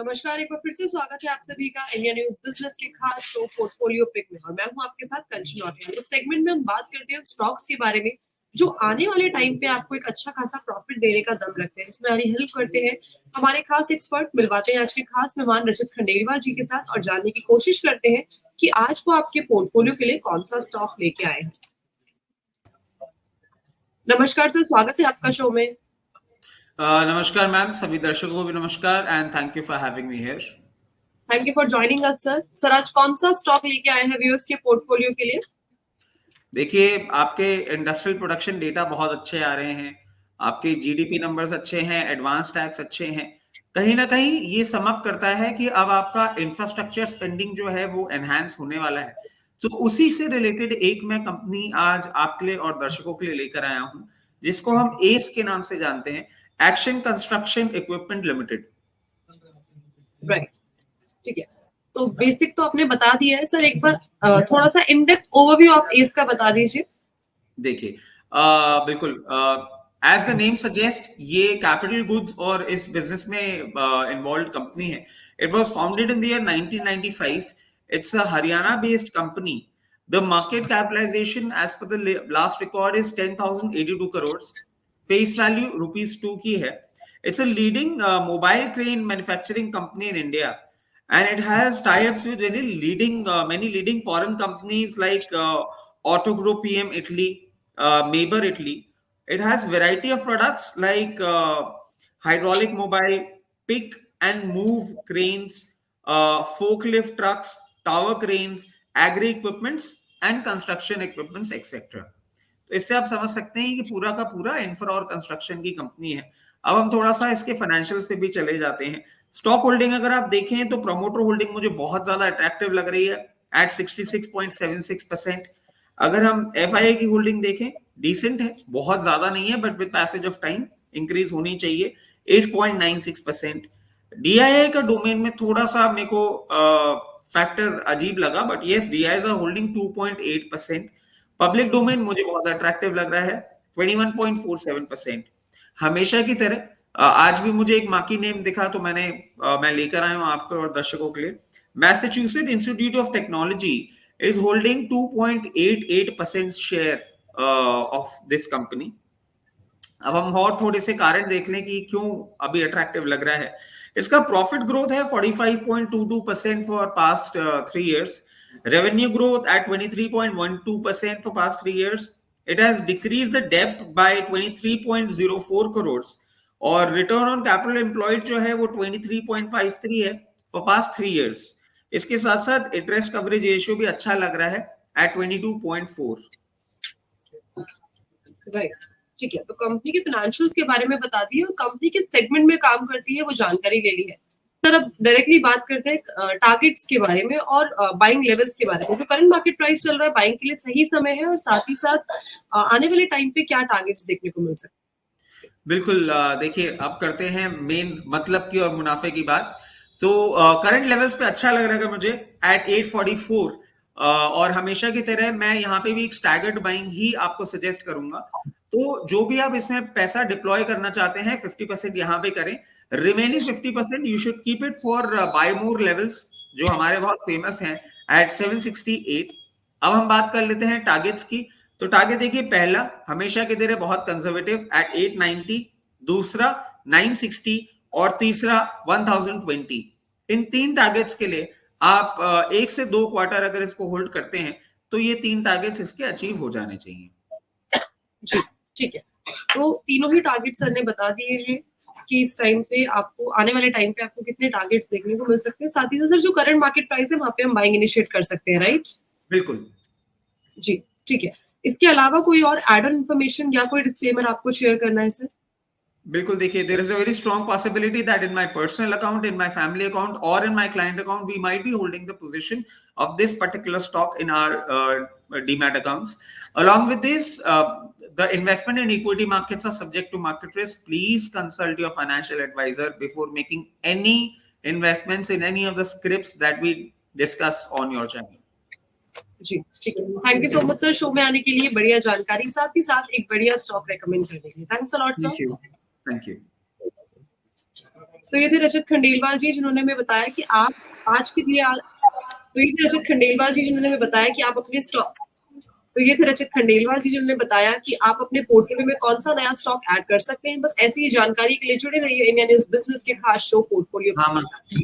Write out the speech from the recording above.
नमस्कार, एक बार फिर से स्वागत है आप सभी का इंडिया न्यूज बिजनेस के खास शो पोर्टफोलियो पिक में। और मैं हूं आपके साथ कंचन नौटियाल। इस सेगमेंट में हम बात करते हैं स्टॉक्स के बारे में जो आने वाले टाइम पे आपको एक अच्छा खासा प्रॉफिट देने का दम रखते हैं। इसमें हमारी हेल्प करते हैं हमारे खास एक्सपर्ट। मिलवाते हैं आज के खास मेहमान रजत खंडेलवाल जी के साथ और जानने की कोशिश करते हैं कि आज वो आपके पोर्टफोलियो के लिए कौन सा स्टॉक लेके आए हैं। नमस्कार सर, स्वागत है आपका शो में। नमस्कार मैम, सभी दर्शकों को भी नमस्कार and thank you for having me here. Thank you for joining us sir. Sir आज कौन सा स्टॉक लेके आए हैं व्यूअर्स के पोर्टफोलियो के लिए? देखिए, आपके इंडस्ट्रियल प्रोडक्शन डेटा बहुत अच्छे आ रहे हैं, आपके जीडीपी नंबर्स अच्छे हैं, एडवांस टैक्स अच्छे हैं। कहीं ना कहीं ये सम अप करता है कि अब आपका इंफ्रास्ट्रक्चर स्पेंडिंग जो है वो एनहांस होने वाला है। तो उसी से रिलेटेड एक मैं कंपनी आज आपके लिए और दर्शकों के लिए लेकर आया हूं, जिसको हम एस के नाम से जानते हैं, action construction equipment limited. Right, ठीक है। तो बेसिक तो आपने बता दिया है सर, एक बार थोड़ा सा इन डेप्थ ओवरव्यू आप एस का बता दीजिए। देखिए, बिल्कुल, एज द नेम सजेस्ट, ये कैपिटल गुड्स और इस बिजनेस में इन्वॉल्व कंपनी है। It was founded in the year 1995। It's a Haryana based company. The market capitalisation as per the last record is 10,082 crore. Face value ₹2 की है। It's a leading mobile crane manufacturing company in India and it has tie-ups with many leading foreign companies like Auto Group PM Italy, Maber Italy. It has variety of products like hydraulic mobile, pick and move cranes, forklift trucks, tower cranes, agri equipments and construction equipments, etc. तो इससे आप समझ सकते हैं कि पूरा का पूरा इंफ्रा और कंस्ट्रक्शन की कंपनी है। अब हम थोड़ा सा इसके फाइनेंशियल्स पे भी चले जाते हैं। स्टॉक होल्डिंग अगर आप देखें तो प्रोमोटर होल्डिंग मुझे बहुत ज्यादा अट्रैक्टिव लग रही है एट 66.76%। अगर हम एफआईआई की होल्डिंग देखें, डिसेंट है, बहुत ज्यादा नहीं है, but with passage of time increase होनी चाहिए, 8.96%। डीआईआई का डोमेन में थोड़ा सा मेरे को फैक्टर अजीब लगा, but yes, DII are holding 2.8%। Public domain मुझे बहुत अट्रैक्टिव लग रहा है, 21.47%। हमेशा की तरह आज भी मुझे एक माकी नेम दिखा तो मैं लेकर आया हूं आपको और दर्शकों के लिए। Massachusetts institute of technology is holding 2.88% share of this company. अब हम और थोड़े से कारण देख लें कि क्यों अभी अट्रैक्टिव लग रहा है। इसका प्रॉफिट ग्रोथ है 45.22% for past 3 years. Revenue growth at 23.12% for past 3 years. It has decreased the debt by 23.04 crores और रिटर्न ऑन कैपिटल एम्प्लॉयड जो है वो 23.53 है फॉर पास्ट 3 years. इसके साथ साथ इंटरेस्ट कवरेज रेशियो भी अच्छा लग रहा है एट 22.4। राइट, ठीक है। तो कंपनी के फाइनेंशियल्स के बारे में बता दिए और कंपनी किस सेगमेंट में काम करती है वो जानकारी ले ली है। सर अब डायरेक्टली बात करते हैं टारगेट्स के बारे में और बाइंग लेवल्स के बारे में। जो करंट मार्केट प्राइस चल रहा है, बाइंग के लिए सही समय है और साथ ही साथ आने वाले टाइम पे क्या टारगेट्स देखने को मिल सकते हैं? बिल्कुल, देखिए, अब करते हैं मेन मतलब की और मुनाफे की बात। तो करंट लेवल्स पे अच्छा लग रहा है मुझे एट 844, और हमेशा की तरह मैं यहाँ पे भी एक स्टैगर्ड बाइंग ही आपको सजेस्ट करूंगा। तो जो भी आप इसमें पैसा डिप्लॉय करना चाहते हैं, 50% यहाँ पे करें। Remaining 50% you should keep it for buy more levels जो हमारे बहुत फेमस हैं एट 768। अब हम बात कर लेते हैं टारगेट्स की। तो टारगेट देखिए, पहला हमेशा की तरह बहुत कंजर्वेटिव एट 890, दूसरा 960 और तीसरा 1020। इन 3 टारगेट्स के लिए आप 1 से 2 क्वार्टर अगर इसको होल्ड करते हैं तो ये 3 टारगेट्स इसके अचीव हो जाने चाहिए। जी, ठीक है। तो तीनों ही टारगेट सर ने बता दिए हैं कि इस टाइम पे आपको, आने वाले टाइम पे आपको कितने टारगेट्स देखने को मिल सकते हैं। साथ ही साथ सर जो करंट मार्केट प्राइस है वहां पे हम बाइंग इनिशिएट कर सकते हैं, राइट? बिल्कुल जी, ठीक है। इसके अलावा कोई और एड ऑन इन्फॉर्मेशन या कोई डिस्क्लेमर आपको शेयर करना है सर? बिल्कुल, देखिए, there is a very strong possibility that in my personal account, in my family account और in my client account we might be holding the position of this particular stock in our demat accounts. Along with this, the investment in equity markets are subject to market risk. Please consult your financial advisor before making any investments in any of the scripts that we discuss on your channel. जी, ठीक है। Thank you so much sir show में आने के लिए, बढ़िया जानकारी, साथ ही साथ एक बढ़िया स्टॉक रेकमेंड करने के लिए। Thanks a lot sir. Thank you. तो ये थे रजत खंडेलवाल जी जिन्होंने हमें बताया कि आप आज के लिए तो ये थे रजत खंडेलवाल जी जिन्होंने हमें बताया कि आप अपने स्टॉक तो ये थे रजत खंडेलवाल जी जिन्होंने बताया कि आप अपने पोर्टफोलियो में कौन सा नया स्टॉक ऐड कर सकते हैं। बस ऐसी ही जानकारी के लिए जुड़े रहिए इंडिया न्यूज बिजनेस के खास शो पोर्टफोलियो हाँ के साथ।